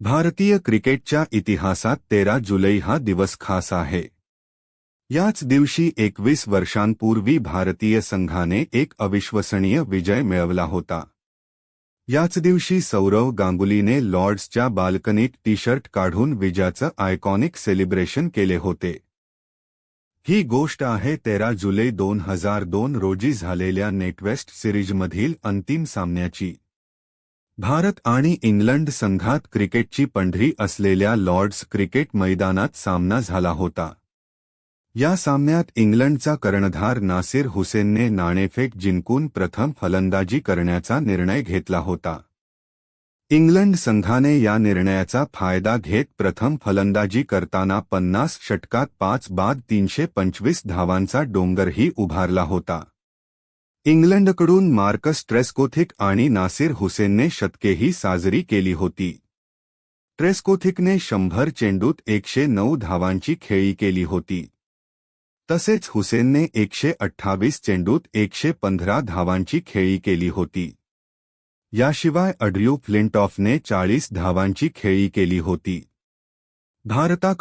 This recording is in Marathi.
भारतीय क्रिकेटच्या इतिहासात 13 जुलै हा दिवस खास आहे. याच दिवशी 21 वर्षांपूर्वी भारतीय संघाने एक अविश्वसनीय विजय मिळवला होता. याच दिवशी सौरव गांगुलीने लॉर्ड्सच्या बाल्कनीत टी-शर्ट काढून विजयाचं आयकॉनिक सेलिब्रेशन केले होते. ही गोष्ट आहे 13 जुलै 2002 रोजी झालेल्या नेटवेस्ट सिरीजमधील अंतिम सामन्याची. भारत आणि इंग्लंड संघात क्रिकेटची पंढरी असलेल्या लॉर्ड्स क्रिकेट मैदानात सामना झाला होता. या सामन्यात इंग्लंडचा कर्णधार नासिर हुसेनने नाणेफेक जिंकून प्रथम फलंदाजी करण्याचा निर्णय घेतला होता. इंग्लंड संघाने या निर्णयाचा फायदा घेत प्रथम फलंदाजी करताना 50 षटकात 5 बाद 325 धावांचा डोंगरही उभारला होता. इंग्लंडकडून मार्कस ट्रेस्कोथिक आणि नासिर हुसेनने शतकेही साजरी केली होती. ट्रेस्कोथिकने 100 चेंडूत 109 धावांची खेळी केली होती. तसेच हुसेनने 128 चेंडूत 115 धावांची खेळी केली होती. याशिवाय अड्र्यू फ्लिंटॉफने 40 धावांची खेळी केली होती. भारताकडून